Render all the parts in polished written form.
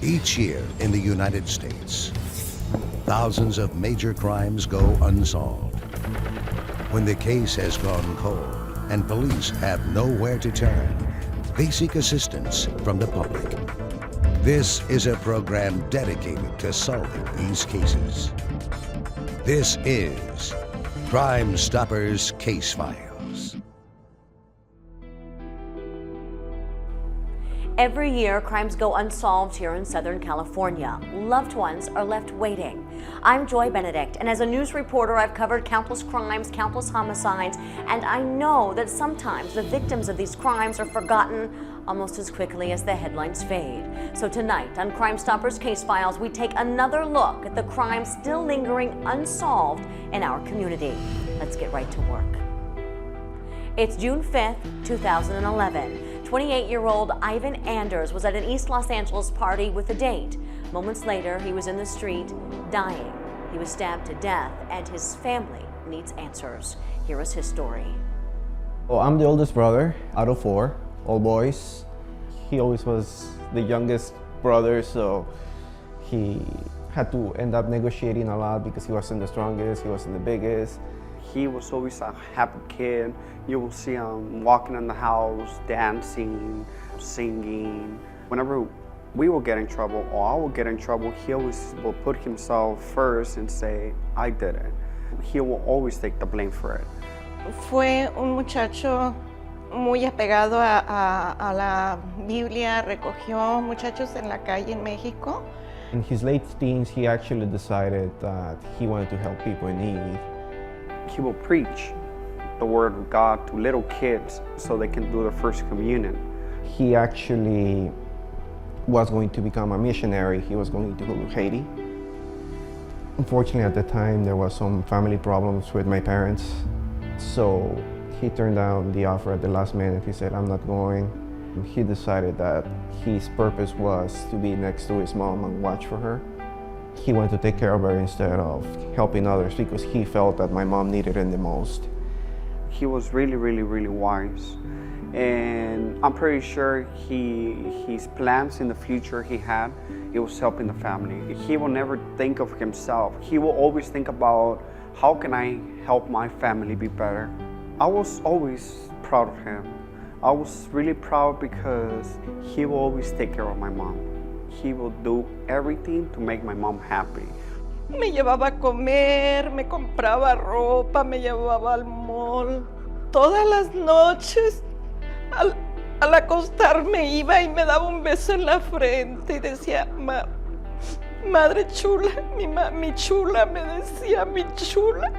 Each year in the United States, thousands of major crimes go unsolved. When the case has gone cold and police have nowhere to turn, they seek assistance from the public. This is a program dedicated to solving these cases. This is Crime Stoppers Case Files. Every year, crimes go unsolved here in Southern California. Loved ones are left waiting. I'm Benedict, and as a news reporter, I've covered countless crimes, countless homicides, and I know that sometimes the victims of these crimes are forgotten almost as quickly as the headlines fade. So tonight on Crime Stoppers Case Files, we take another look at the crimes still lingering unsolved in our community. Let's get right to work. It's June 5th, 2011. 28-year-old Ivan Anders was at an East Los Angeles party with a date. Moments later, he was in the street, dying. He was stabbed to death, and his family needs answers. Here is his story. Well, I'm the oldest brother out of four, all boys. He always was the youngest brother, so he had to end up negotiating a lot because he wasn't the strongest, he wasn't the biggest. He was always a happy kid. You will see him walking in the house, dancing, singing. Whenever we will get in trouble or I will get in trouble, he always will put himself first and say, I did it. He will always take the blame for it. Fue un muchacho muy apegado a la Biblia, recogió muchachos en la calle en México. In his late teens, he actually decided that he wanted to help people in need. He will preach the word of God to little kids so they can do the first communion. He actually was going to become a missionary. He was going to go to Haiti. Unfortunately, at the time, there was some family problems with my parents. So he turned down the offer at the last minute. He said, I'm not going. He decided that his purpose was to be next to his mom and watch for her. He wanted to take care of her instead of helping others because he felt that my mom needed it the most. He was really, really, really wise. And I'm pretty sure his plans in the future he had, it was helping the family. He will never think of himself. He will always think about how can I help my family be better. I was always proud of him. I was really proud because he will always take care of my mom. He will do everything to make my mom happy. Me llevaba a comer, me compraba ropa, me llevaba al mall. Todas las noches, al acostarme iba y me daba un beso en la frente y decía, madre chula, mi chula, me decía, mi chula.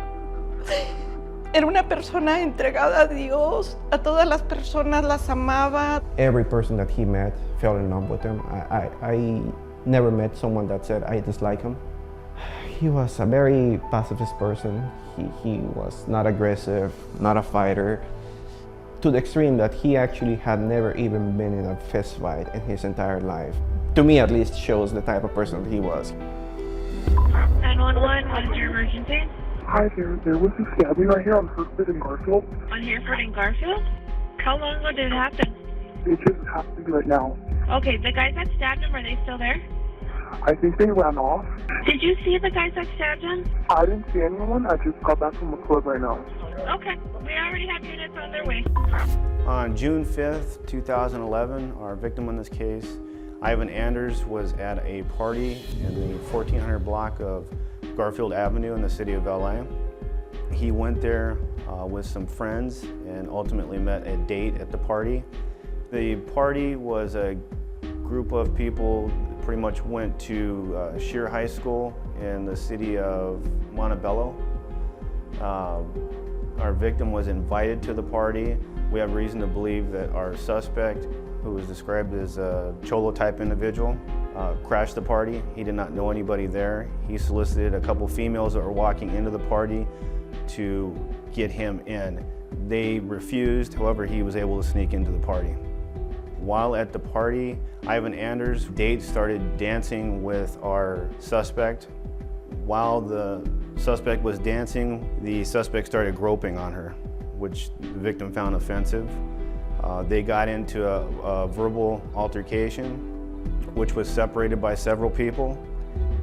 Era una persona entregada a Dios, a todas las personas las amaba. Every person that he met fell in love with him. I never met someone that said, I dislike him. He was a very pacifist person. He was not aggressive, not a fighter, to the extreme that he actually had never even been in a fist fight in his entire life. To me, at least, shows the type of person that he was. 911, what is your emergency? Hi there was a stabbing right here on Hereford and Garfield. On Hereford and Garfield? How long ago did it happen? It just happened right now. Okay, the guys that stabbed him, are they still there? I think they ran off. Did you see the guys that stabbed him? I didn't see anyone. I just got back from a club right now. Okay, we already have units on their way. On June 5th, 2011, our victim in this case, Ivan Anders, was at a party in the 1400 block of Garfield Avenue in the city of LA. He went there with some friends and ultimately met a date at the party. The party was a group of people pretty much went to Shear High School in the city of Montebello. Our victim was invited to the party. We have reason to believe that our suspect, who was described as a Cholo type individual, crashed the party. He did not know anybody there. He solicited a couple females that were walking into the party to get him in. They refused, however, he was able to sneak into the party. While at the party, Ivan Anders' date started dancing with our suspect. While the suspect was dancing, the suspect started groping on her, which the victim found offensive. They got into a verbal altercation. which was separated by several people.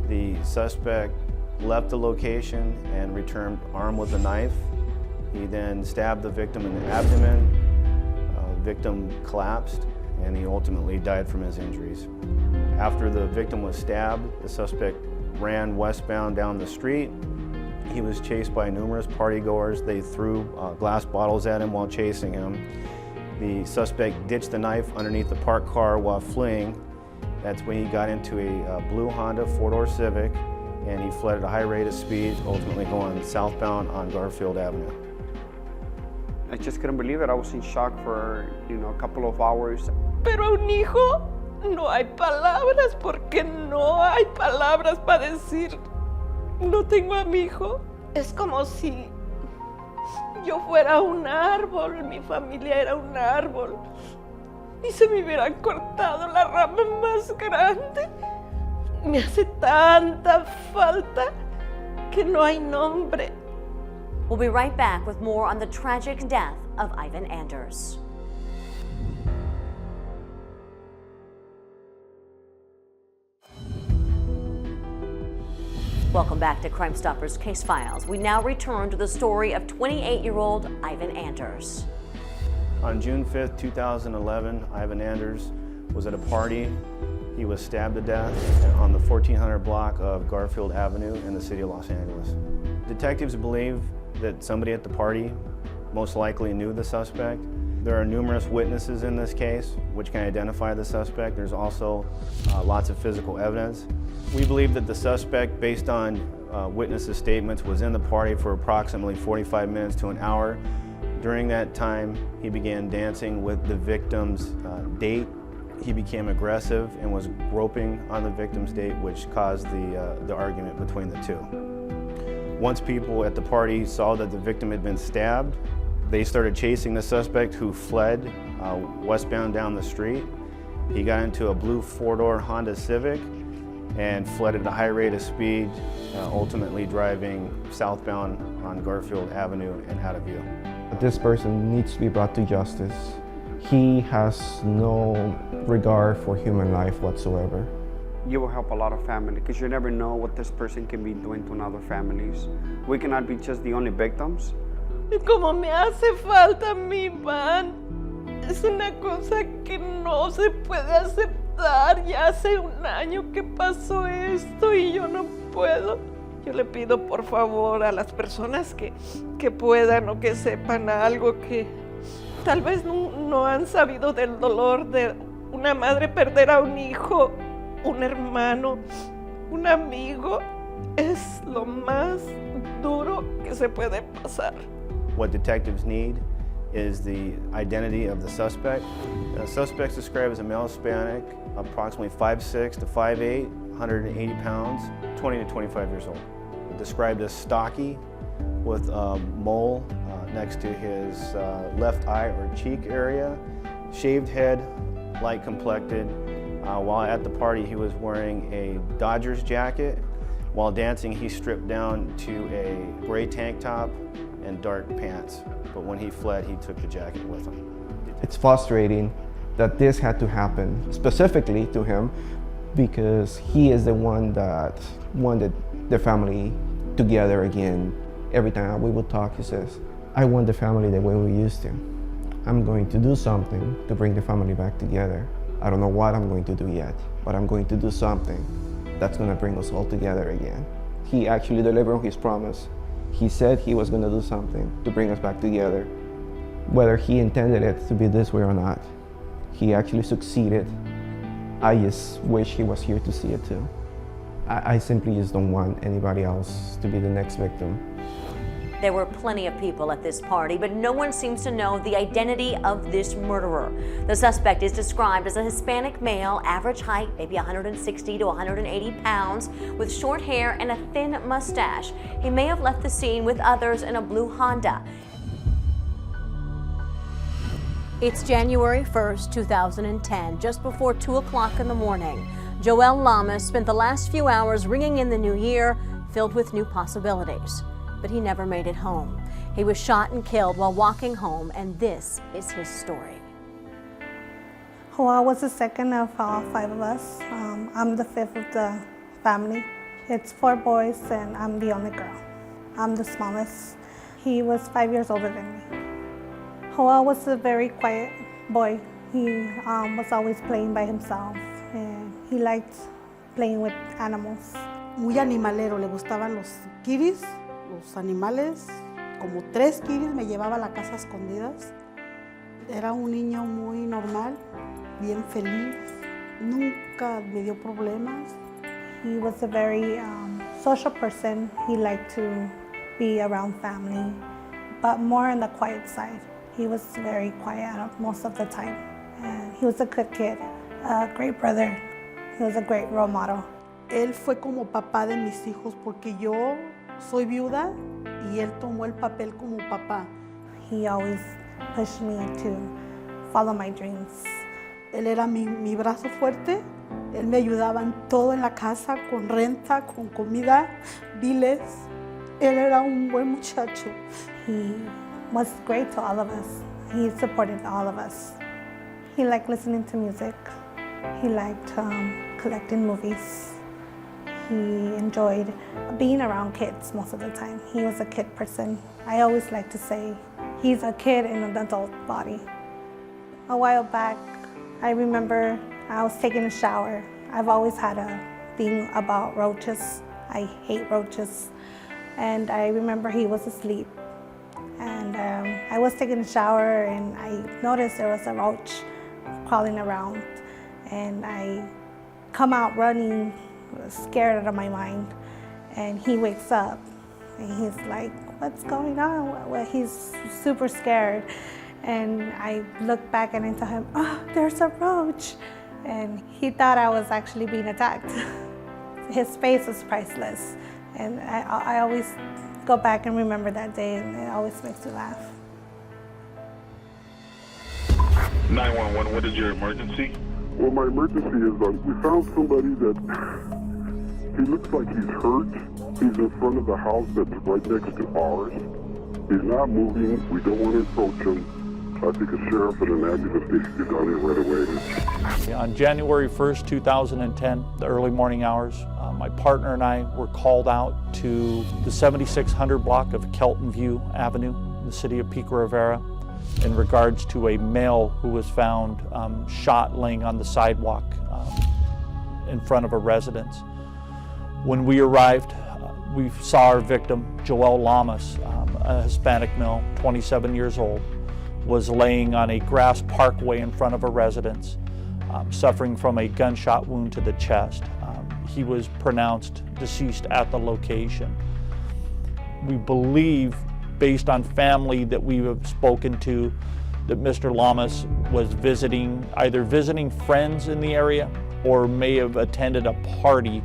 The suspect left the location and returned armed with a knife. He then stabbed the victim in the abdomen. Victim collapsed, and he ultimately died from his injuries. After the victim was stabbed, the suspect ran westbound down the street. He was chased by numerous partygoers. They threw glass bottles at him while chasing him. The suspect ditched the knife underneath the parked car while fleeing. That's when he got into a blue Honda four-door Civic, and he fled at a high rate of speed, ultimately going southbound on Garfield Avenue. I just couldn't believe it. I was in shock for, a couple of hours. Pero un hijo, no hay palabras, porque no hay palabras para decir, no tengo a mi hijo. Es como si yo fuera un árbol, mi familia era un árbol, y se me hubiera cortado la rama más grande. Me hace tanta falta que no hay nombre. We'll be right back with more on the tragic death of Ivan Anders. Welcome back to Crime Stoppers Case Files. We now return to the story of 28-year-old Ivan Anders. On June 5th, 2011, Ivan Anders was at a party. He was stabbed to death on the 1400 block of Garfield Avenue in the city of Los Angeles. Detectives believe that somebody at the party most likely knew the suspect. There are numerous witnesses in this case which can identify the suspect. There's also lots of physical evidence. We believe that the suspect, based on witnesses' statements, was in the party for approximately 45 minutes to an hour. During that time, he began dancing with the victim's date. He became aggressive and was groping on the victim's date, which caused the argument between the two. Once people at the party saw that the victim had been stabbed, they started chasing the suspect, who fled westbound down the street. He got into a blue four-door Honda Civic and fled at a high rate of speed, ultimately driving southbound on Garfield Avenue and out of view. This person needs to be brought to justice. He has no regard for human life whatsoever. You will help a lot of families, because you never know what this person can be doing to other families. We cannot be just the only victims. Y como me hace falta mi Iván, es una cosa que no se puede aceptar. Ya hace un año que pasó esto y yo no puedo. Yo le pido por favor a las personas que puedan o que sepan algo, que tal vez no han sabido del dolor de una madre perder a un hijo, un hermano, un amigo. Es lo más duro que se puede pasar. What detectives need is the identity of the suspect. The suspect's described as a male Hispanic, approximately 5'6" to 5'8", 180 pounds, 20 to 25 years old. Described as stocky, with a mole next to his left eye or cheek area, shaved head, light complected. While at the party, he was wearing a Dodgers jacket. While dancing, he stripped down to a gray tank top and dark pants. But when he fled, he took the jacket with him. It's frustrating that this had to happen specifically to him, because he is the one that wanted the family together again. Every time we would talk, he says, I want the family the way we used to. I'm going to do something to bring the family back together. I don't know what I'm going to do yet, but I'm going to do something that's going to bring us all together again. He actually delivered on his promise. He said he was going to do something to bring us back together. Whether he intended it to be this way or not, he actually succeeded. I just wish he was here to see it too. I simply just don't want anybody else to be the next victim. There were plenty of people at this party, but no one seems to know the identity of this murderer. The suspect is described as a Hispanic male, average height, maybe 160 to 180 pounds, with short hair and a thin mustache. He may have left the scene with others in a blue Honda. It's January 1st, 2010, just before 2 o'clock in the morning. Joel Lamas spent the last few hours ringing in the new year, filled with new possibilities. But he never made it home. He was shot and killed while walking home, and this is his story. Joao was the second of 5 of us. I'm the 5th of the family. It's 4 boys and I'm the only girl. I'm the smallest. He was 5 years older than me. Joao was a very quiet boy. He was always playing by himself and he liked playing with animals. Muy animalero, le gustaban los kiris, los animales. Como 3 kiris me llevaba a la casa a escondidas. Era un niño muy normal, bien feliz. Nunca me dio problemas. He was a very social person. He liked to be around family, but more on the quiet side. He was very quiet most of the time. And he was a good kid, a great brother. He was a great role model. Él fue como papá de mis hijos porque yo soy viuda y él tomó el papel como papá. He always pushed me to follow my dreams. Él era mi brazo fuerte. Él me ayudaba en todo en la casa, con renta, con comida, biles. Él era un buen muchacho. He was great to all of us. He supported all of us. He liked listening to music. He liked collecting movies. He enjoyed being around kids most of the time. He was a kid person. I always like to say he's a kid in an adult body. A while back, I remember I was taking a shower. I've always had a thing about roaches. I hate roaches. And I remember he was asleep. And I was taking a shower and I noticed there was a roach crawling around. And I come out running, scared out of my mind. And he wakes up and he's like, "What's going on?" Well, he's super scared. And I look back and I tell him, "Oh, there's a roach." And he thought I was actually being attacked. His face was priceless. And I always go back and remember that day, and it always makes me laugh. 911, what is your emergency? Well, my emergency is we found somebody that he looks like he's hurt. He's in front of the house that's right next to ours. He's not moving. We don't want to approach him. I think a sheriff and an ambulance needs to get down here right away. On January 1st, 2010, the early morning hours, my partner and I were called out to the 7600 block of Kelton View Avenue in the city of Pico Rivera in regards to a male who was found shot laying on the sidewalk in front of a residence. When we arrived, we saw our victim, Joel Lamas, a Hispanic male, 27 years old, was laying on a grass parkway in front of a residence, suffering from a gunshot wound to the chest. He was pronounced deceased at the location. We believe, based on family that we have spoken to, that Mr. Lamas was either visiting friends in the area or may have attended a party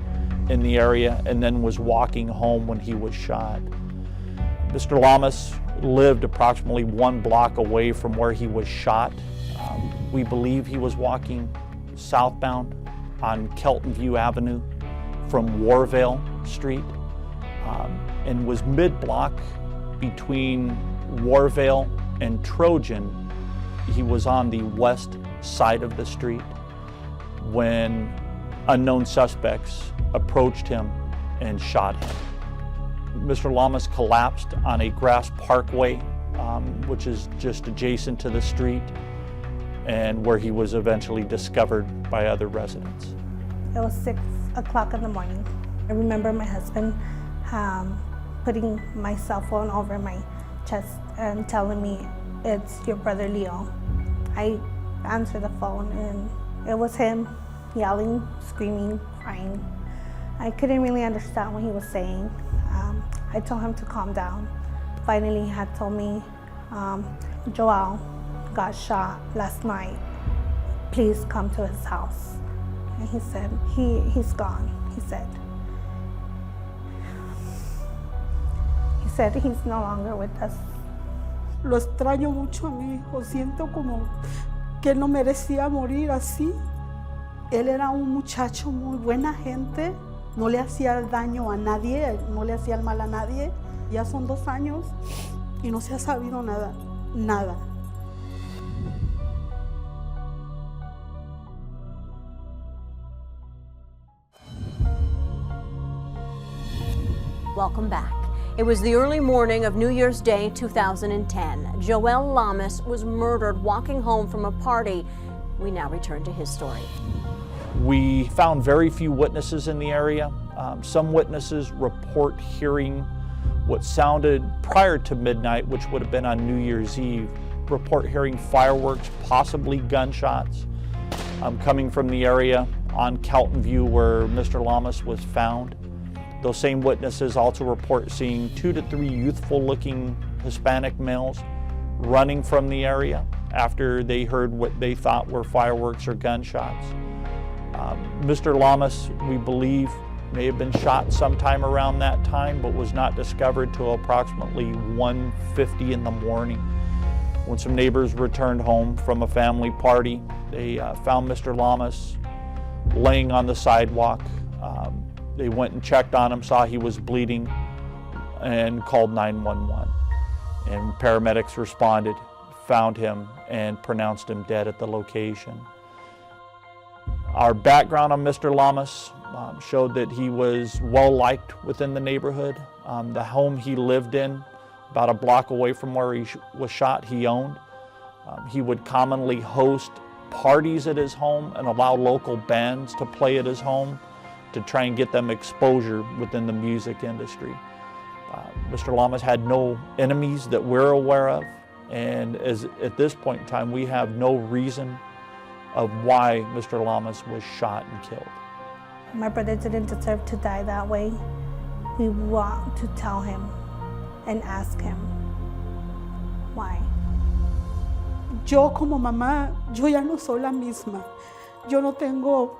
in the area and then was walking home when he was shot. Mr. Lamas lived approximately 1 block away from where he was shot. We believe he was walking southbound on Kelton View Avenue from Warvale Street and was mid-block between Warvale and Trojan. He was on the west side of the street when unknown suspects approached him and shot him. Mr. Lamas collapsed on a grass parkway, which is just adjacent to the street, and where he was eventually discovered by other residents. It was 6 o'clock in the morning. I remember my husband putting my cell phone over my chest and telling me, "It's your brother Leo." I answered the phone and it was him yelling, screaming, crying. I couldn't really understand what he was saying. I told him to calm down. Finally, he had told me, "Joel got shot last night. Please come to his house." And he said, he's gone, he said. He said he's no longer with us. Lo extraño mucho a mi hijo. Siento como que él no merecía morir así. Él era un muchacho muy buena gente. No le hacía daño a nadie, no le hacía el mal a nadie. Ya son 2 años y no se ha sabido nada, nada. Welcome back. It was the early morning of New Year's Day 2010. Joel Lamas was murdered walking home from a party. We now return to his story. We found very few witnesses in the area. Some witnesses report hearing what sounded prior to midnight, which would have been on New Year's Eve, report hearing fireworks, possibly gunshots, coming from the area on Kelton View where Mr. Lamas was found. Those same witnesses also report seeing 2 to 3 youthful-looking Hispanic males running from the area after they heard what they thought were fireworks or gunshots. Mr. Lamas, we believe, may have been shot sometime around that time, but was not discovered till approximately 1:50 in the morning. When some neighbors returned home from a family party, they found Mr. Lamas laying on the sidewalk. They went and checked on him, saw he was bleeding, and called 911. And paramedics responded, found him, and pronounced him dead at the location. Our background on Mr. Lamas showed that he was well-liked within the neighborhood. The home he lived in, about a block away from where he was shot, he owned. He would commonly host parties at his home and allow local bands to play at his home to try and get them exposure within the music industry. Mr. Lamas had no enemies that we're aware of, and at this point in time, we have no reason of why Mr. Lamas was shot and killed. My brother didn't deserve to die that way. We want to tell him and ask him why. Yo como mamá, yo ya no soy la misma. Yo no tengo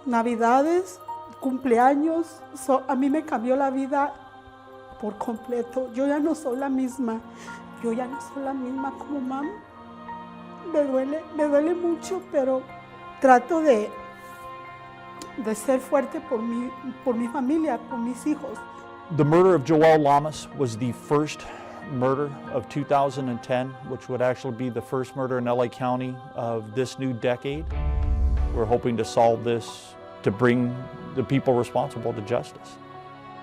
navidades, cumpleaños. A mí me cambió la vida por completo. Yo ya no soy la misma. Yo ya no soy la misma como mamá. Me duele mucho, pero trato de ser fuerte por mi familia, por mis hijos. The murder of Joel Lamas was the first murder of 2010, which would actually be the first murder in LA County of this new decade. We're hoping to solve this to bring the people responsible to justice.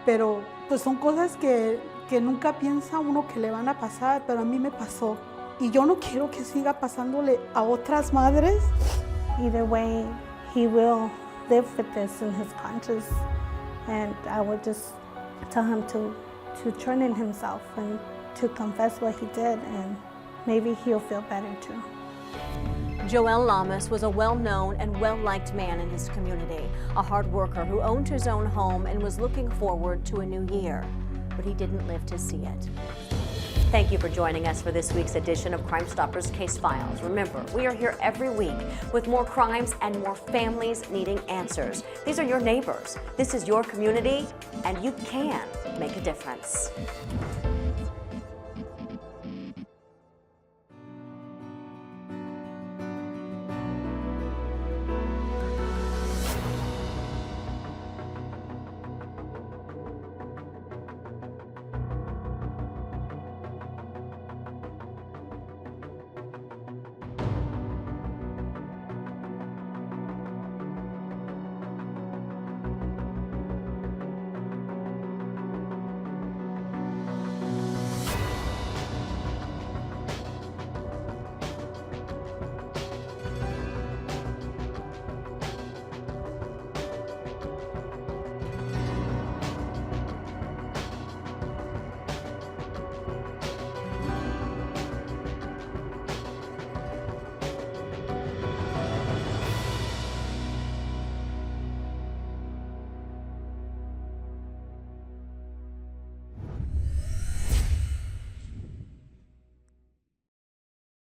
Pero pues son cosas que nunca piensa uno que le van a pasar, pero a mí me pasó. Y yo no quiero que siga pasándole a otras madres. Either way, he will live with this in his conscience, and I would just tell him to turn in himself and to confess what he did, and maybe he'll feel better too. Joel Lamas was a well-known and well-liked man in his community, a hard worker who owned his own home and was looking forward to a new year, but he didn't live to see it. Thank you for joining us for this week's edition of Crime Stoppers Case Files. Remember, we are here every week with more crimes and more families needing answers. These are your neighbors. This is your community, and you can make a difference.